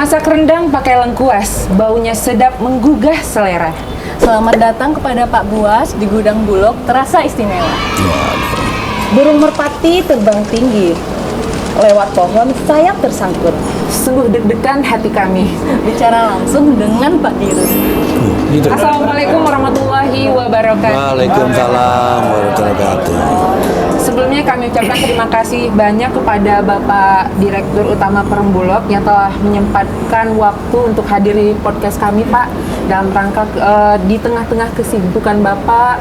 Masak rendang pakai lengkuas, baunya sedap menggugah selera. Selamat datang kepada Pak Buas di Gudang Bulog, terasa istimewa. Burung merpati terbang tinggi, lewat pohon sayap tersangkut. Sungguh deg-degan hati kami. Bicara langsung dengan Pak Dirut. Assalamualaikum warahmatullahi wabarakatuh. Waalaikumsalam warahmatullahi wabarakatuh. Sebelumnya kami ucapkan terima kasih banyak kepada Bapak Direktur Utama Perumbulog yang telah menyempatkan waktu untuk hadiri podcast kami, Pak, dalam rangka di tengah-tengah kesibukan Bapak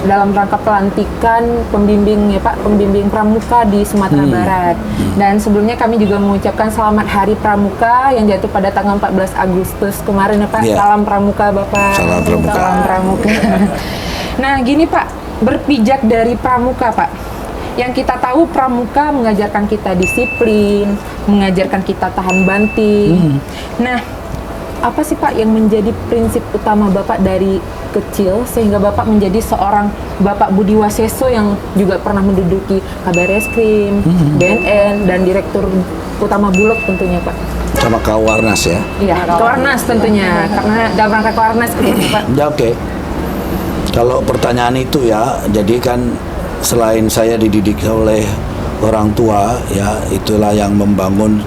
dalam rangka pelantikan pembimbing ya Pak, pembimbing pramuka di Sumatera Barat. Dan sebelumnya kami juga mengucapkan selamat Hari Pramuka yang jatuh pada tanggal 14 Agustus kemarin ya Pak. Yeah. Salam Pramuka Bapak. Salam Pramuka. Salam Pramuka. Nah gini Pak, berpijak dari Pramuka Pak. Yang kita tahu Pramuka mengajarkan kita disiplin, mengajarkan kita tahan banting. Nah, apa sih Pak yang menjadi prinsip utama Bapak dari kecil sehingga Bapak menjadi seorang Bapak Budi Waseso yang juga pernah menduduki Kabar Reskrim, BNN, dan Direktur Utama Bulog tentunya Pak? Sama Kawarnas ya? Iya, Kawarnas tentunya, karena dalam rangka Kawarnas gitu Pak. Ya, oke. Kalau pertanyaan itu ya, jadi kan selain saya dididik oleh orang tua ya, itulah yang membangun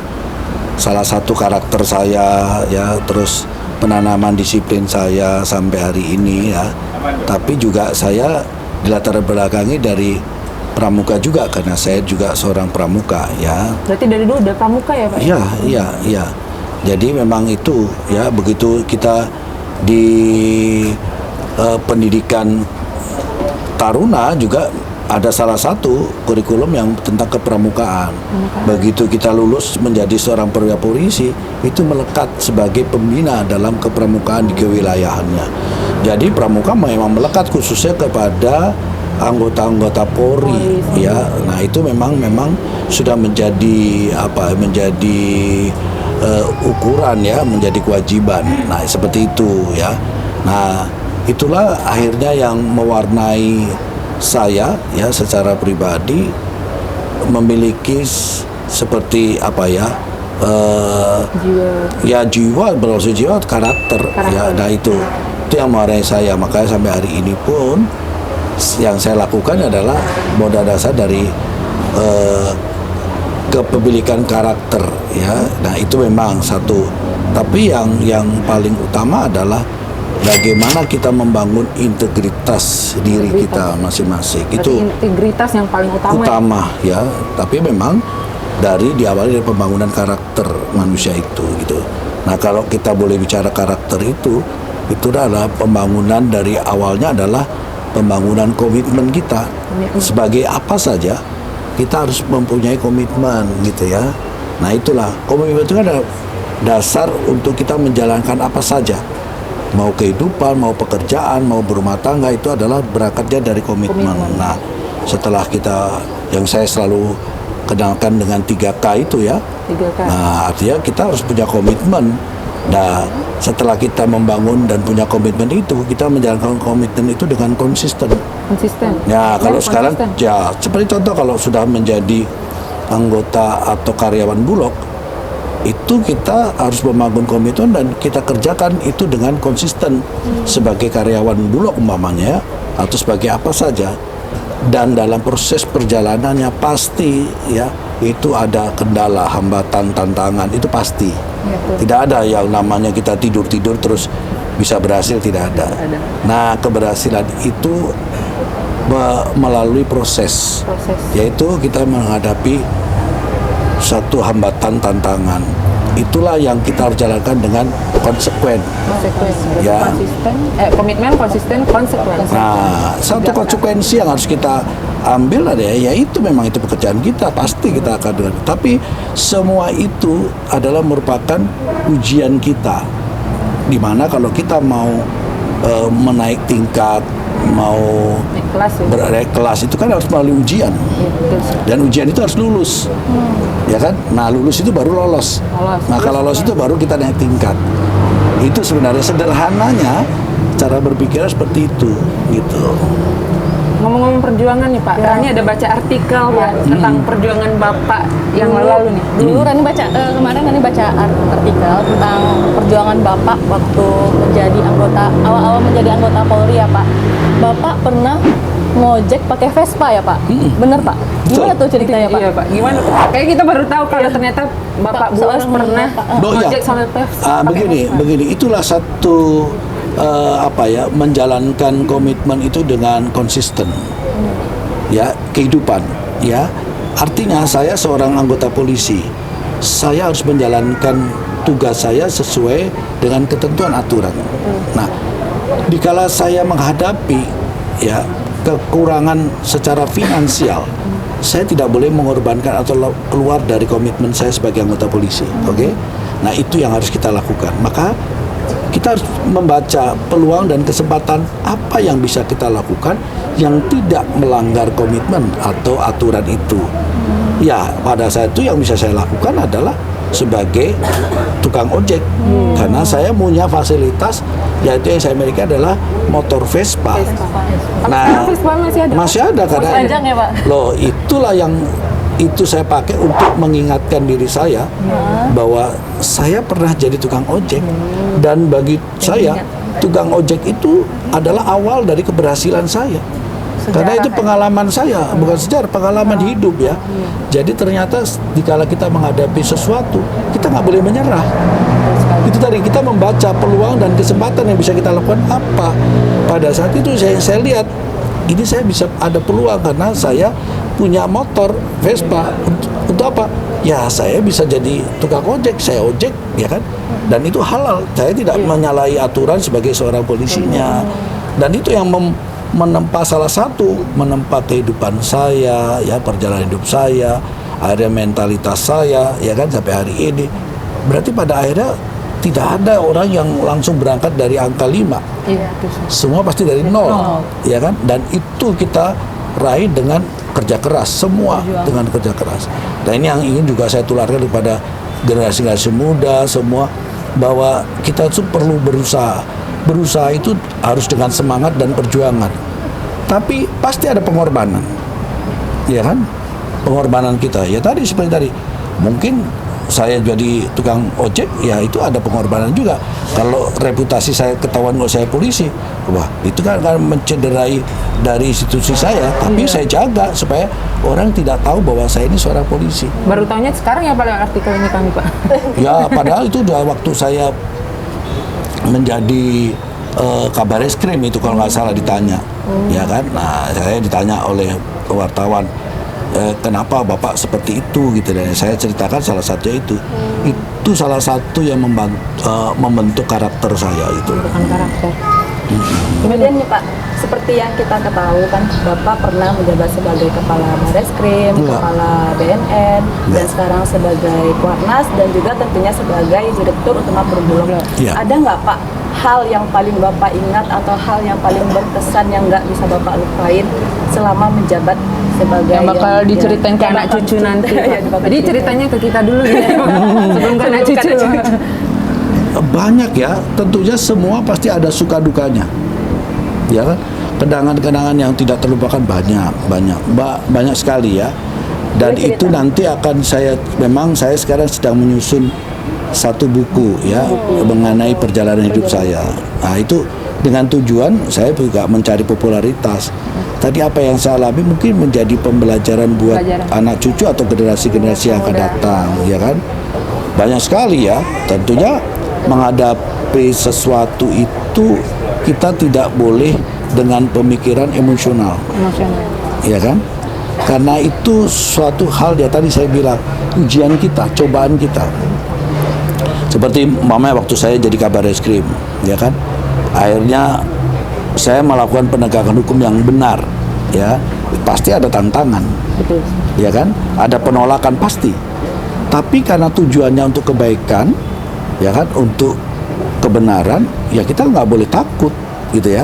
salah satu karakter saya ya, terus penanaman disiplin saya sampai hari ini ya. Tapi juga saya dilatar belakangi dari pramuka juga karena saya juga seorang pramuka ya. Berarti dari dulu udah pramuka ya Pak? Iya. Jadi memang itu ya, begitu kita di pendidikan taruna juga ada salah satu kurikulum yang tentang kepramukaan. Begitu kita lulus menjadi seorang perwira polisi, itu melekat sebagai pembina dalam kepramukaan di kewilayahannya. Jadi pramuka memang melekat khususnya kepada anggota-anggota Polri ya. Nah, itu memang sudah menjadi ukuran ya, menjadi kewajiban. Nah, seperti itu ya. Nah, itulah akhirnya yang mewarnai saya ya secara pribadi, memiliki seperti apa ya, jiwa berarti jiwa karakter ya. Nah itu yang mewarnai saya, makanya sampai hari ini pun yang saya lakukan adalah modal dasar dari kepemilikan karakter ya. Nah itu memang satu, tapi yang paling utama adalah bagaimana kita membangun integritas diri kita masing-masing. Itu integritas yang paling utama ya. Tapi memang diawali dari pembangunan karakter manusia itu gitu. Nah, kalau kita boleh bicara karakter itu adalah pembangunan dari awalnya adalah pembangunan komitmen kita. Sebagai apa saja kita harus mempunyai komitmen gitu ya. Nah, itulah komitmen itu adalah dasar untuk kita menjalankan apa saja. Mau kehidupan, mau pekerjaan, mau berumah tangga, itu adalah berangkatnya dari komitmen. Nah, setelah kita, yang saya selalu kenalkan dengan 3K itu ya. 3K. Nah, artinya kita harus punya komitmen. Nah, setelah kita membangun dan punya komitmen itu, kita menjalankan komitmen itu dengan konsisten. Konsisten. Ya, kalau sekarang ya seperti contoh kalau sudah menjadi anggota atau karyawan Bulog, itu kita harus membangun komitmen dan kita kerjakan itu dengan konsisten sebagai karyawan Bulog umpamanya atau sebagai apa saja. Dan dalam proses perjalanannya pasti ya itu ada kendala, hambatan, tantangan, itu pasti. Ya, tidak ada yang namanya kita tidur-tidur terus bisa berhasil, tidak ada. Nah, keberhasilan itu melalui proses. Yaitu kita menghadapi satu hambatan, tantangan. Itulah yang kita harus jalankan dengan konsekuen. Ya. Komitmen, konsisten, konsekuen. Nah, satu konsekuensi yang harus kita ambil ada ya itu memang itu pekerjaan kita, pasti kita akan dengan. Tapi semua itu adalah merupakan ujian kita. Dimana kalau kita mau menaik tingkat, mau bernaik kelas itu kan harus melalui ujian. Dan ujian itu harus lulus. Ya kan? Nah, lulus itu baru lolos. Nah, kalau lolos itu baru kita naik tingkat. Itu sebenarnya sederhananya cara berpikir seperti itu gitu. Ngomong-ngomong perjuangan nih Pak, Rani ada baca artikel Pak tentang perjuangan Bapak yang lalu nih. Dulu Rani baca kemarin Rani baca artikel tentang perjuangan Bapak waktu menjadi awal-awal menjadi anggota Polri ya Pak. Bapak pernah ngojek pakai Vespa ya Pak? Bener Pak? Gimana tuh ceritanya Pak? Iya Pak, gimana tuh? Kayak kita baru tahu kalau ternyata Bapak Buas seorang pernah ngojek sampai Vespa. Begini, itulah satu menjalankan komitmen itu dengan konsisten, ya, kehidupan, ya. Artinya saya seorang anggota polisi, saya harus menjalankan tugas saya sesuai dengan ketentuan aturan. Nah, dikala saya menghadapi, ya, kekurangan secara finansial, saya tidak boleh mengorbankan atau keluar dari komitmen saya sebagai anggota polisi, oke? Nah, itu yang harus kita lakukan. Maka kita harus membaca peluang dan kesempatan apa yang bisa kita lakukan yang tidak melanggar komitmen atau aturan itu. Ya, pada saat itu yang bisa saya lakukan adalah sebagai tukang ojek, karena saya punya fasilitas, yaitu yang saya miliki adalah motor Vespa. Nah, Vespa masih ada karena Panjang ya Pak? loh, itulah yang itu saya pakai untuk mengingatkan diri saya bahwa saya pernah jadi tukang ojek, dan bagi saya tukang ojek itu adalah awal dari keberhasilan saya. Karena itu pengalaman saya, bukan sejarah, pengalaman hidup ya. Jadi ternyata dikala kita menghadapi sesuatu, kita nggak boleh menyerah. Itu tadi, kita membaca peluang dan kesempatan yang bisa kita lakukan apa. Pada saat itu saya lihat, ini saya bisa ada peluang karena saya punya motor Vespa. Untuk apa? Ya, saya bisa jadi tukang ojek, saya ojek, ya kan? Dan itu halal. Saya tidak menyalahi aturan sebagai seorang polisinya. Dan itu yang menempa menempa kehidupan saya, ya, perjalanan hidup saya, akhirnya mentalitas saya, ya kan, sampai hari ini. Berarti pada akhirnya tidak ada orang yang langsung berangkat dari angka 5. Semua pasti dari 0, ya kan? Dan itu kita raih dengan kerja keras, semua dengan kerja keras. Dan ini yang ingin juga saya tularkan kepada generasi-generasi muda semua, bahwa kita tuh perlu berusaha. Berusaha itu harus dengan semangat dan perjuangan. Tapi pasti ada pengorbanan, ya kan? Pengorbanan kita, ya tadi seperti tadi. Mungkin saya jadi tukang ojek, ya itu ada pengorbanan juga. Kalau reputasi saya ketahuan kalau saya polisi, wah itu kan akan mencederai dari institusi saya. Tapi saya jaga supaya orang tidak tahu bahwa saya ini seorang polisi. Baru tahunya sekarang ya Pak lewat artikel ini kami Pak. Ya, padahal itu udah waktu saya menjadi kabar eskrim itu kalau nggak salah ditanya, ya kan? Nah, saya ditanya oleh wartawan, kenapa Bapak seperti itu gitu, dan saya ceritakan salah satunya itu salah satu yang membentuk karakter saya itu. Karakter. Kemudian nih Pak, seperti yang kita ketahui kan Bapak pernah menjabat sebagai Kepala Bareskrim, Kepala BNN, dan sekarang sebagai Kuarnas, dan juga tentunya sebagai Direktur Utama Perumbulok. Ada nggak Pak hal yang paling Bapak ingat atau hal yang paling berkesan yang nggak bisa Bapak lupain selama menjabat sebagai yang bakal diceritain ke anak cucu nanti. Jadi ceritanya ke kita dulu gitu. Sebelum ke anak cucu. Banyak ya, tentunya semua pasti ada suka dukanya, ya kan? Kenangan-kenangan yang tidak terlupakan banyak sekali ya. Dan itu nanti akan saya sekarang sedang menyusun satu buku ya mengenai perjalanan hidup saya. Nah, itu dengan tujuan saya juga mencari popularitas. Tadi apa yang saya alami mungkin menjadi pembelajaran buat anak cucu atau generasi-generasi yang akan datang, ya kan? Banyak sekali ya, tentunya menghadapi sesuatu itu kita tidak boleh dengan pemikiran emosional, ya kan? Karena itu suatu hal ya, tadi saya bilang ujian kita, cobaan kita. Seperti umpamanya waktu saya jadi kabar eskrim, ya kan? Akhirnya saya melakukan penegakan hukum yang benar, ya pasti ada tantangan, ya kan? Ada penolakan pasti. Tapi karena tujuannya untuk kebaikan, ya kan, untuk kebenaran, ya kita nggak boleh takut, gitu ya.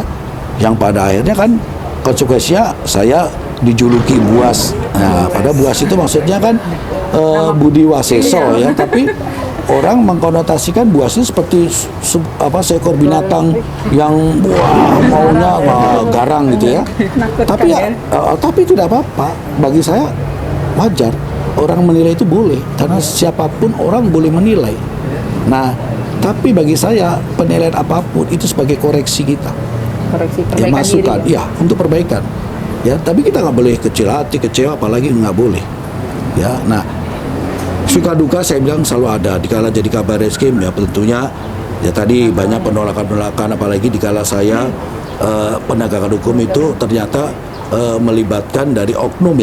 Yang pada akhirnya kan konsekuensinya saya dijuluki Buas. Nah, pada Buas itu maksudnya kan Budi Waseso ya, tapi orang mengkonotasikan Bu Asri seperti seekor binatang yang maunya garang gitu ya. Tapi tapi tidak apa-apa. Bagi saya wajar. Orang menilai itu boleh, karena siapapun orang boleh menilai. Nah, tapi bagi saya penilaian apapun itu sebagai koreksi kita. Koreksi Ya, perbaikan masukan, diri. ya untuk perbaikan. Ya, tapi kita nggak boleh kecil hati, kecewa, apalagi nggak boleh. Ya, nah suka duka saya bilang selalu ada. Dikala jadi kabar reskrim ya tentunya ya tadi banyak penolakan, apalagi dikala saya penegakan hukum itu ternyata melibatkan dari oknum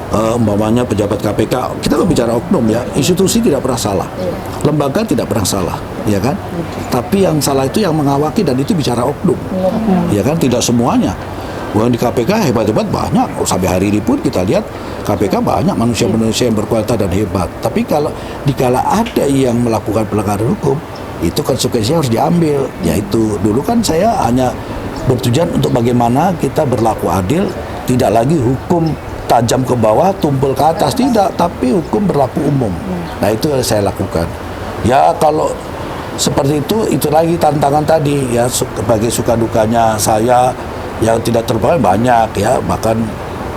umpamanya pejabat KPK. Kita kan bicara oknum ya, institusi tidak pernah salah, lembaga tidak pernah salah, ya kan? Tapi yang salah itu yang mengawaki, dan itu bicara oknum, ya kan? Tidak semuanya. Bukan di KPK hebat-hebat banyak, sampai hari ini pun kita lihat KPK banyak manusia-manusia yang berkualitas dan hebat. Tapi kalau dikala ada yang melakukan pelanggaran hukum, itu konsekuensinya harus diambil. Yaitu dulu kan saya hanya bertujuan untuk bagaimana kita berlaku adil, tidak lagi hukum tajam ke bawah, tumpul ke atas, tidak, tapi hukum berlaku umum. Nah, itu yang saya lakukan. Ya, kalau seperti itu lagi tantangan tadi ya, sebagai suka dukanya saya yang tidak terbaik banyak ya, bahkan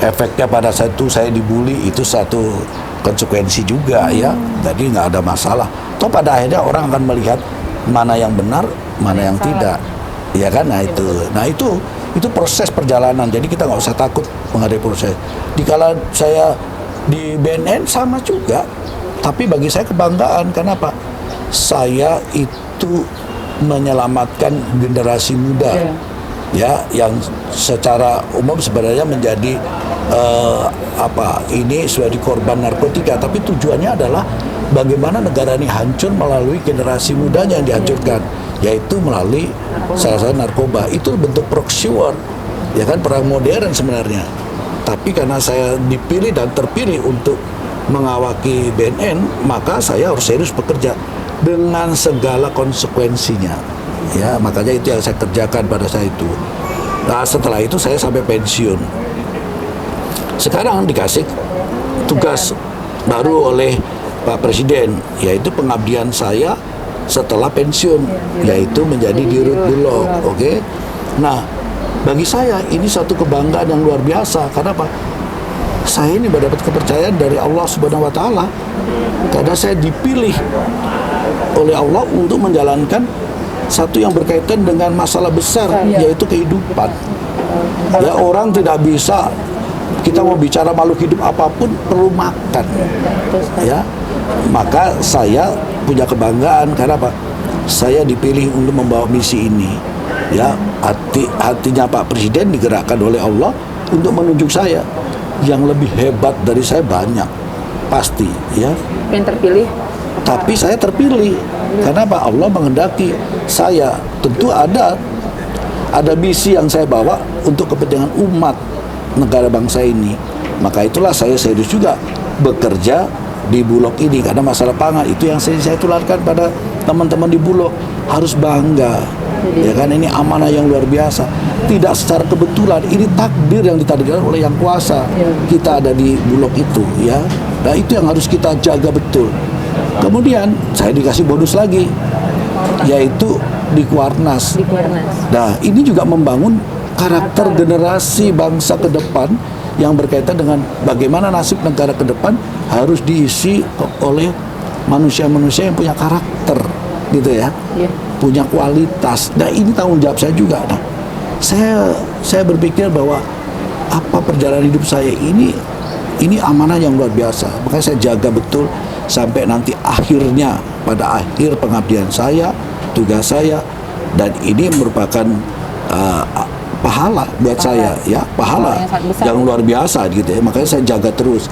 efeknya pada saat itu saya dibully, itu satu konsekuensi juga ya. Jadi nggak ada masalah. Toh pada akhirnya orang akan melihat mana yang benar, mana yang tidak. Ya kan? Nah itu proses perjalanan. Jadi kita nggak usah takut menghadapi proses. Dikala saya di BNN sama juga, tapi bagi saya kebanggaan. Kenapa? Saya itu menyelamatkan generasi muda, ya, yang secara umum sebenarnya menjadi ini sudah korban narkotika. Tapi tujuannya adalah bagaimana negara ini hancur melalui generasi mudanya yang dihancurkan, yaitu melalui salah satu narkoba. Itu bentuk proxy war, ya kan, perang modern sebenarnya. Tapi karena saya dipilih dan terpilih untuk mengawaki BNN, maka saya harus serius bekerja dengan segala konsekuensinya. Ya, makanya itu yang saya kerjakan pada saat itu. Nah, setelah itu saya sampai pensiun. Sekarang dikasih tugas baru oleh Pak Presiden, yaitu pengabdian saya setelah pensiun, yaitu menjadi dirut Bulog. Oke. Nah, bagi saya ini satu kebanggaan yang luar biasa. Karena apa? Saya ini mendapat kepercayaan dari Allah Subhanahu wa taala. Karena saya dipilih oleh Allah untuk menjalankan satu yang berkaitan dengan masalah besar, yaitu kehidupan. Ya, orang tidak bisa, kita mau bicara makhluk hidup apapun perlu makan. Ya. Maka saya punya kebanggaan. Karena apa? Saya dipilih untuk membawa misi ini. Ya, hatinya Pak Presiden digerakkan oleh Allah untuk menunjuk saya. Yang lebih hebat dari saya banyak, pasti, ya. Yang terpilih. Tapi saya terpilih. Karena apa? Allah menghendaki saya. Tentu ada misi yang saya bawa untuk kepentingan umat negara bangsa ini. Maka itulah saya serius juga bekerja di Bulog ini, karena masalah pangan itu yang saya tularkan pada teman-teman di Bulog. Harus bangga, ya kan, ini amanah yang luar biasa. Tidak secara kebetulan, ini takdir yang ditakdirkan oleh Yang Kuasa. Kita ada di Bulog itu, ya. Nah, itu yang harus kita jaga betul. Kemudian saya dikasih bonus lagi, yaitu di Kuarnas. Nah, ini juga membangun karakter generasi bangsa ke depan yang berkaitan dengan bagaimana nasib negara ke depan harus diisi oleh manusia-manusia yang punya karakter, gitu ya, punya kualitas. Nah, ini tanggung jawab saya juga. Nah, saya berpikir bahwa apa perjalanan hidup saya ini amanah yang luar biasa. Makanya saya jaga betul sampai nanti akhirnya, pada akhir pengabdian saya, tugas saya, dan ini merupakan pahala buat saya, ya, pahala yang luar biasa gitu ya. Makanya saya jaga terus.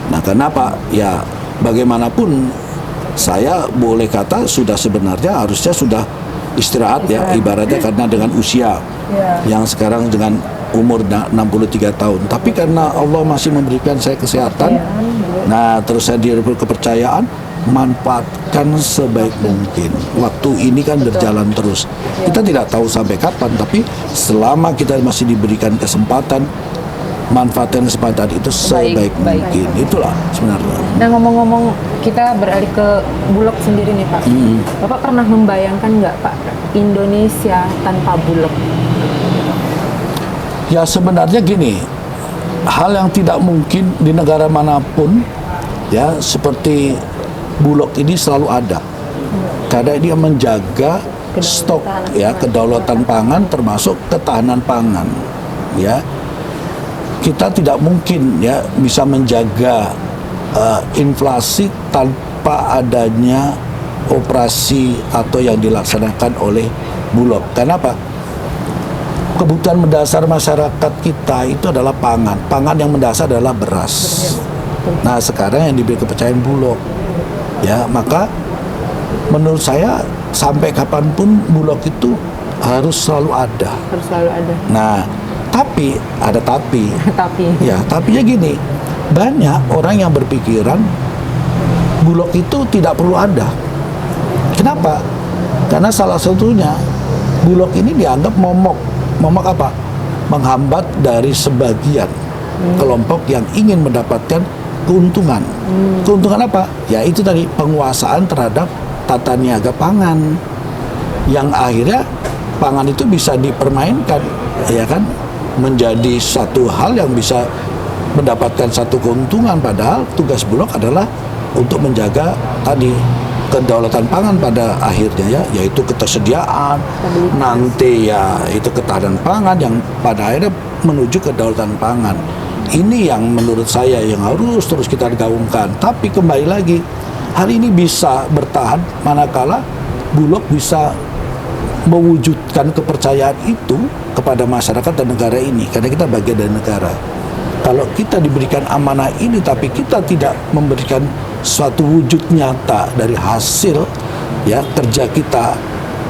Nah, kenapa? Ya, bagaimanapun saya boleh kata sebenarnya harusnya sudah istirahat ya, ibaratnya, karena dengan usia yang sekarang dengan umur 63 tahun. Tapi karena Allah masih memberikan saya kesehatan, nah, terus saya diberi kepercayaan, manfaatkan sebaik mungkin. Waktu ini kan berjalan terus. Kita tidak tahu sampai kapan, tapi selama kita masih diberikan kesempatan, manfaatkan kesempatan itu sebaik mungkin. Itulah sebenarnya. Nah, ngomong-ngomong, kita beralih ke Bulog sendiri nih Pak. Bapak pernah membayangkan nggak Pak Indonesia tanpa Bulog? Ya sebenarnya gini, hal yang tidak mungkin di negara manapun, ya seperti Bulog ini selalu ada, karena dia menjaga stok, ya kedaulatan pangan termasuk ketahanan pangan, ya. Kita tidak mungkin ya bisa menjaga inflasi tanpa adanya operasi atau yang dilaksanakan oleh Bulog. Kenapa? Kebutuhan mendasar masyarakat kita itu adalah pangan. Pangan yang mendasar adalah beras. Nah, sekarang yang diberi kepercayaan Bulog, ya maka menurut saya sampai kapanpun Bulog itu harus selalu ada. Harus selalu ada. Nah, tapi ada tapi. Tapi. Ya, tapinya gini, banyak orang yang berpikiran Bulog itu tidak perlu ada. Kenapa? Karena salah satunya Bulog ini dianggap momok. Momok apa? Menghambat dari sebagian kelompok yang ingin mendapatkan keuntungan. Keuntungan apa? Ya itu tadi, penguasaan terhadap tata niaga pangan, yang akhirnya pangan itu bisa dipermainkan, ya kan, menjadi satu hal yang bisa mendapatkan satu keuntungan, padahal tugas Bulog adalah untuk menjaga tadi kedaulatan pangan pada akhirnya, ya, yaitu ketersediaan, nanti ya itu ketahanan pangan yang pada akhirnya menuju kedaulatan pangan. Ini yang menurut saya yang harus terus kita gaungkan. Tapi kembali lagi, hal ini bisa bertahan manakala Bulog bisa mewujudkan kepercayaan itu kepada masyarakat dan negara ini, karena kita bagian dari negara. Kalau kita diberikan amanah ini tapi kita tidak memberikan suatu wujud nyata dari hasil ya kerja kita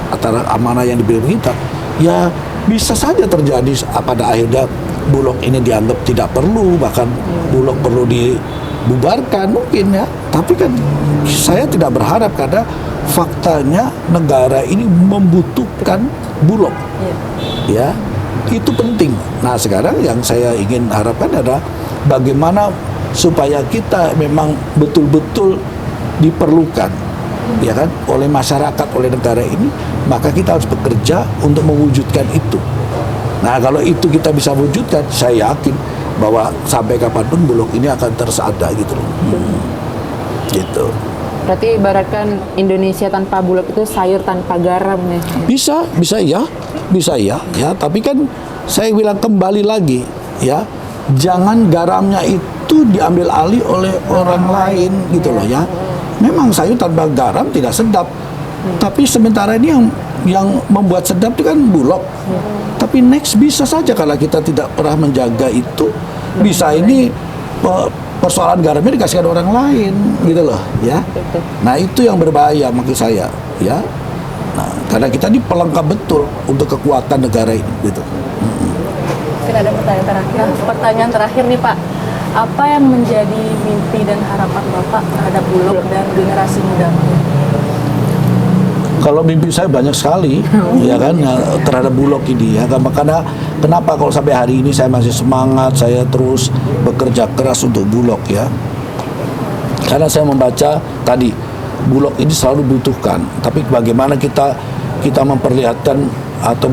antara amanah yang diberi kita, ya bisa saja terjadi pada akhirnya Bulog ini dianggap tidak perlu, bahkan Bulog perlu dibubarkan mungkin ya. Tapi kan saya tidak berharap, karena faktanya negara ini membutuhkan Bulog. Ya, itu penting. Nah, sekarang yang saya ingin harapkan adalah bagaimana supaya kita memang betul-betul diperlukan, ya kan, oleh masyarakat, oleh negara ini, maka kita harus bekerja untuk mewujudkan itu. Nah, kalau itu kita bisa wujudkan, saya yakin bahwa sampai kapanpun Bulog ini akan terus ada gitu loh. Gitu. Berarti ibaratkan Indonesia tanpa Bulog itu sayur tanpa garam ya? Bisa ya. Tapi kan saya bilang kembali lagi, ya, jangan garamnya itu diambil alih oleh orang lain gitu loh ya. Memang sayur tanpa garam tidak sedap, tapi sementara ini yang membuat sedap itu kan Bulog. Tapi next bisa saja kalau kita tidak pernah menjaga itu, bisa ini persoalan garamnya dikasihkan orang lain gitu loh ya. Nah, itu yang berbahaya maksud saya ya. Nah, karena kita ini pelengkap betul untuk kekuatan negara ini gitu. Mungkin ada pertanyaan terakhir. Pertanyaan terakhir nih Pak, apa yang menjadi mimpi dan harapan Bapak terhadap Bulog dan generasi muda? Kalau mimpi saya banyak sekali, ya kan, terhadap Bulog ini ya. Karena kenapa kalau sampai hari ini saya masih semangat, saya terus bekerja keras untuk Bulog ya. Karena saya membaca tadi Bulog ini selalu butuhkan, tapi bagaimana kita memperlihatkan atau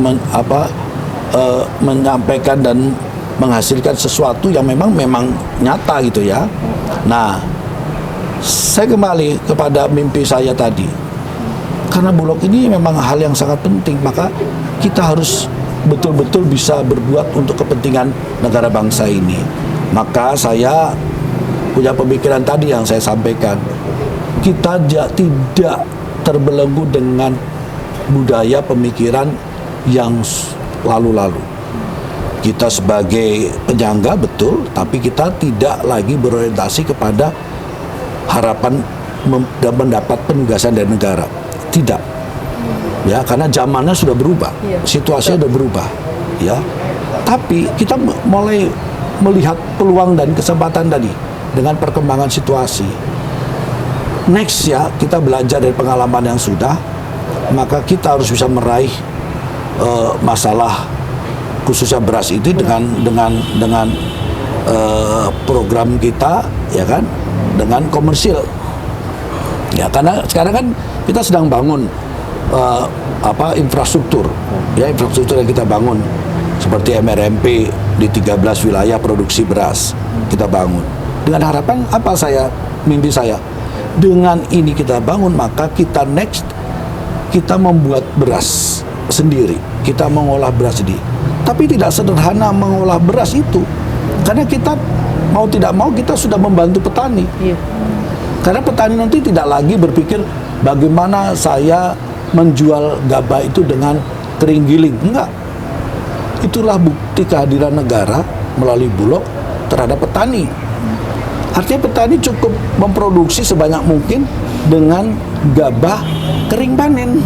menyampaikan dan menghasilkan sesuatu yang memang nyata gitu ya. Nah, saya kembali kepada mimpi saya tadi. Karena Bulog ini memang hal yang sangat penting, maka kita harus betul-betul bisa berbuat untuk kepentingan negara bangsa ini. Maka saya punya pemikiran tadi yang saya sampaikan. Kita tidak terbelenggu dengan budaya pemikiran yang lalu-lalu. Kita sebagai penyangga betul, tapi kita tidak lagi berorientasi kepada harapan mendapat penugasan dari negara. Tidak, ya, karena zamannya sudah berubah, situasinya sudah berubah, ya. Tapi kita mulai melihat peluang dan kesempatan tadi dengan perkembangan situasi. Next ya, kita belajar dari pengalaman yang sudah, maka kita harus bisa meraih masalah khususnya beras itu dengan program kita, ya kan, dengan komersil. Ya, karena sekarang kan kita sedang bangun infrastruktur, ya, infrastruktur yang kita bangun seperti MRMP di 13 wilayah produksi beras kita bangun. Dengan harapan apa mimpi saya, dengan ini kita bangun, maka kita next kita membuat beras sendiri, kita mengolah beras sendiri. Tapi tidak sederhana mengolah beras itu, karena kita mau tidak mau kita sudah membantu petani. Karena petani nanti tidak lagi berpikir bagaimana saya menjual gabah itu dengan kering giling. Enggak. Itulah bukti kehadiran negara melalui Bulog terhadap petani. Artinya petani cukup memproduksi sebanyak mungkin dengan gabah kering panen.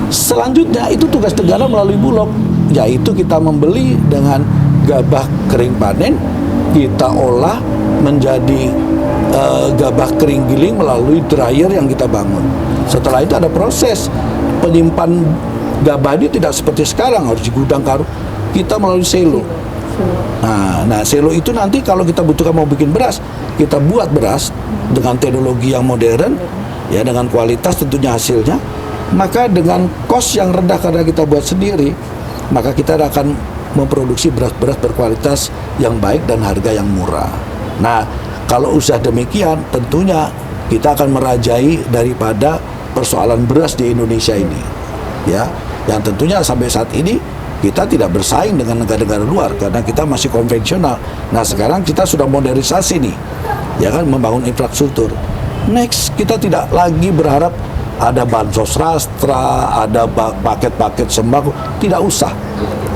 Selanjutnya itu tugas negara melalui Bulog, yaitu kita membeli dengan gabah kering panen, kita olah menjadi gabah kering giling melalui dryer yang kita bangun. Setelah itu ada proses penyimpan gabah ini, tidak seperti sekarang harus di gudang karung, kita melalui silo. Nah silo itu nanti kalau kita butuhkan mau bikin beras, kita buat beras dengan teknologi yang modern, ya, dengan kualitas tentunya hasilnya, maka dengan cost yang rendah karena kita buat sendiri, maka kita akan memproduksi beras-beras berkualitas yang baik dan harga yang murah. Nah, kalau usaha demikian, tentunya kita akan merajai daripada persoalan beras di Indonesia ini, ya, yang tentunya sampai saat ini kita tidak bersaing dengan negara-negara luar karena kita masih konvensional. Nah, sekarang kita sudah modernisasi nih, ya kan, membangun infrastruktur. Next, kita tidak lagi berharap ada bansos rastra, ada paket-paket sembako, tidak usah,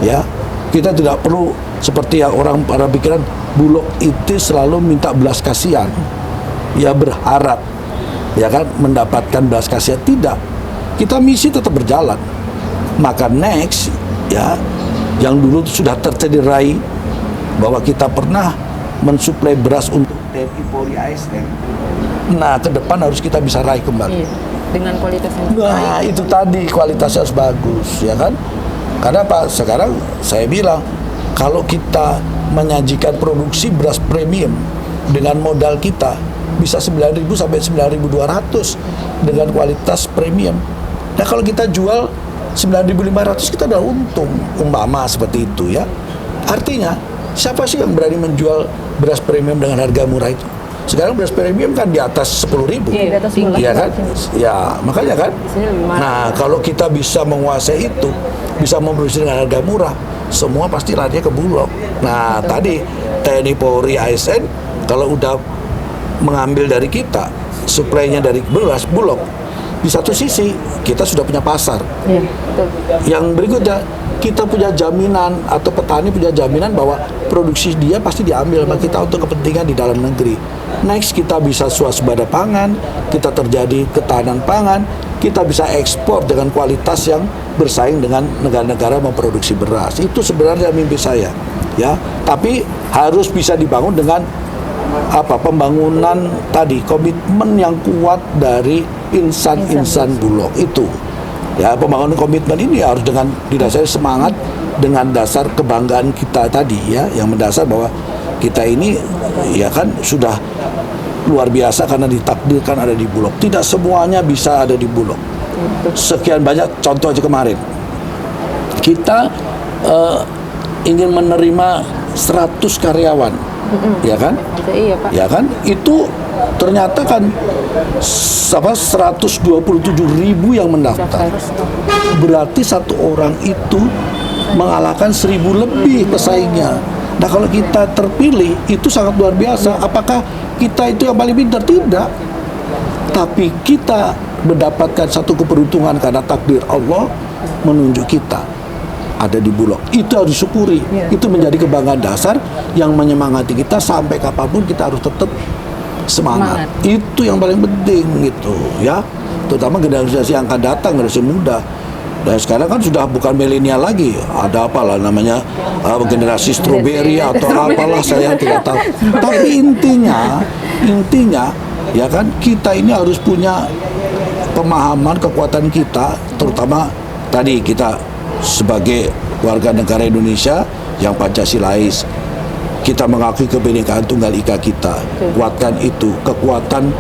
ya. Kita tidak perlu seperti yang orang pada pikiran Bulog itu selalu minta belas kasihan, ya, berharap, ya kan, mendapatkan belas kasihan. Tidak, kita misi tetap berjalan. Maka next, ya, yang dulu sudah tercederai bahwa kita pernah mensuplai beras untuk TNI Polri ASN. Nah, ke depan harus kita bisa raih kembali. Dengan kualitas yang Nah, baik. itu tadi kualitasnya harus bagus, ya kan? Karena Pak, sekarang saya bilang kalau kita menyajikan produksi beras premium dengan modal kita bisa 9.000 sampai 9.200 dengan kualitas premium. Nah, kalau kita jual 9.500 kita udah untung, umpama seperti itu, ya. Artinya siapa sih yang berani menjual beras premium dengan harga murah itu? Sekarang beras premium kan di atas 10.000. Iya, di atas 10.000. Iya kan? Ya, makanya kan. Nah, kalau kita bisa menguasai itu, bisa memproduksi dengan harga murah, semua pasti larinya ke Bulog. Nah, tadi TNI Polri ASN kalau udah mengambil dari kita, suplainya dari beras Bulog, di satu sisi kita sudah punya pasar. Iya, betul. Yang berikutnya, kita punya jaminan atau petani punya jaminan bahwa produksi dia pasti diambil sama kita untuk kepentingan di dalam negeri. Next, kita bisa swasembada pangan, kita terjadi ketahanan pangan, kita bisa ekspor dengan kualitas yang bersaing dengan negara-negara memproduksi beras. Itu sebenarnya mimpi saya, ya. Tapi harus bisa dibangun dengan pembangunan tadi, komitmen yang kuat dari insan-insan Bulog itu. Ya, pembangunan komitmen ini harus dengan didasari semangat, dengan dasar kebanggaan kita tadi, ya, yang mendasar bahwa kita ini, ya kan, sudah luar biasa karena ditakdirkan ada di Bulog. Tidak semuanya bisa ada di Bulog. Sekian banyak contoh aja kemarin. Kita ingin menerima 100 karyawan, ya kan? Iya, Pak. Ya kan? Itu ternyata kan 127.000 yang mendaftar. Berarti satu orang itu mengalahkan 1.000 lebih pesaingnya. Nah, kalau kita terpilih itu sangat luar biasa. Apakah kita itu yang paling pintar? Tidak. Tapi kita mendapatkan satu keberuntungan karena takdir Allah menunjuk kita ada di Bulog. Itu harus disyukuri. Itu menjadi kebanggaan dasar yang menyemangati kita sampai kapanpun kita harus tetap semangat. Itu yang paling penting gitu, ya. Terutama generasi yang akan datang, generasi muda. Dan sekarang kan sudah bukan milenial lagi, ada apalah namanya generasi stroberi atau apalah, saya tidak tahu. Tapi intinya ya kan, kita ini harus punya pemahaman kekuatan kita, terutama tadi kita sebagai warga negara Indonesia yang Pancasilais. kita mengakui kebinekaan tunggal ika kita, kuatkan itu, kekuatan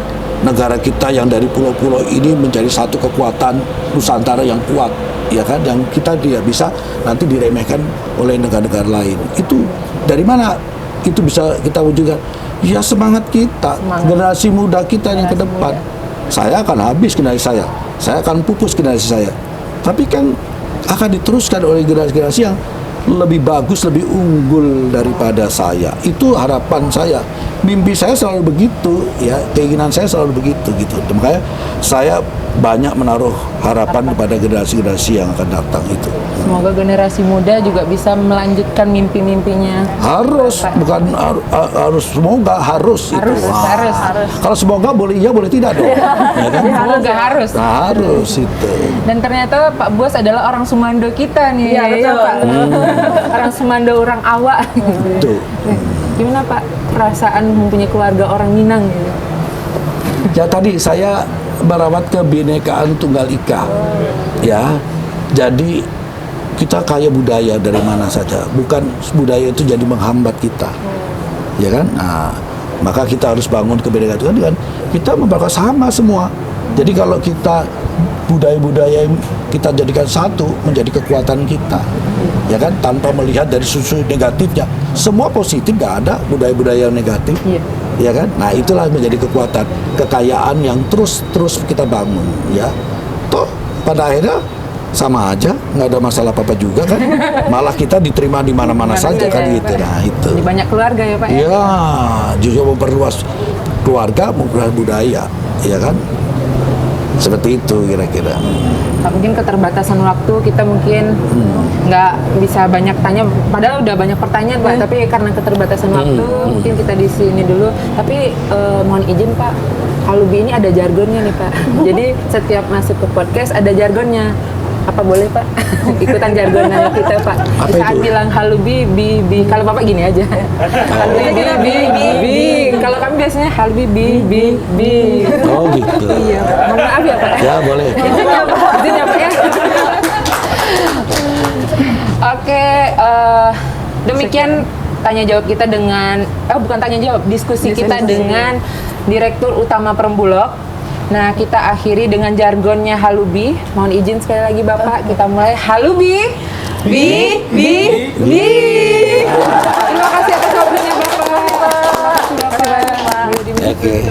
negara kita yang dari pulau-pulau ini menjadi satu kekuatan Nusantara yang kuat, ya kan, yang kita tidak bisa nanti diremehkan oleh negara-negara lain. Itu dari mana itu bisa kita wujudkan? Ya semangat kita, generasi muda kita yang ke depan. Saya akan habis generasi saya akan pupus generasi saya. Tapi kan akan diteruskan oleh generasi-generasi yang lebih bagus, lebih unggul daripada saya. Itu harapan saya. Mimpi saya selalu begitu, ya, keinginan saya selalu begitu gitu. Makanya saya banyak menaruh harapan kepada generasi-generasi yang akan datang itu. Semoga generasi muda juga bisa melanjutkan mimpi-mimpinya. Harus, bukan harus, semoga harus itu. Harus. Kalau semoga boleh iya, boleh tidak dong. Ya kan? Semoga harus. Harus itu. Dan ternyata Pak Bos adalah orang Sumando kita nih. Iya, betul. Pak. Orang Sumando, orang Awak. Tuh. Gimana Pak perasaan mempunyai keluarga orang Minang gitu? Ya tadi saya merawat kebinekaan tunggal ika, ya. Jadi kita kaya budaya dari mana saja, bukan budaya itu jadi menghambat kita, ya kan? Nah, maka kita harus bangun kebinekaan itu kan kita membawa sama semua. Jadi kalau kita budaya-budaya yang kita jadikan satu menjadi kekuatan kita, ya kan, tanpa melihat dari sisi negatifnya. Semua positif, nggak ada budaya-budaya yang negatif, ya kan. Nah itulah menjadi kekuatan, kekayaan yang terus kita bangun, ya. Toh pada akhirnya sama aja, nggak ada masalah apa-apa juga kan. Malah kita diterima di mana-mana saja kan gitu. Nah itu. Jadi banyak keluarga ya Pak ya? Ya, justru memperluas keluarga, memperluas budaya, ya kan. Seperti itu kira-kira. Mungkin keterbatasan waktu kita mungkin nggak bisa banyak tanya, padahal udah banyak pertanyaan Pak, tapi karena keterbatasan waktu mungkin kita di sini dulu. Tapi mohon izin Pak, Halubi ini ada jargonnya nih Pak. Jadi setiap masuk ke podcast ada jargonnya. Apa boleh Pak ikutan jargonnya kita Pak? Apa Saat itu? bilang Halubi bi. Kalau Bapak gini aja. Halubi bi. Kalau kami biasanya Halubi bi. Oh gitu. Iya, mohon maaf ya Pak. Ya boleh. Izin ya Pak ya. Oke, demikian tanya jawab kita dengan bukan tanya jawab, diskusi kita dengan Direktur Utama Perumbulok. Nah, kita akhiri dengan jargonnya Halubi. Mohon izin sekali lagi Bapak, kita mulai Halubi. Bi. Terima kasih atas waktunya Bapak. Terima kasih banyak. Oke.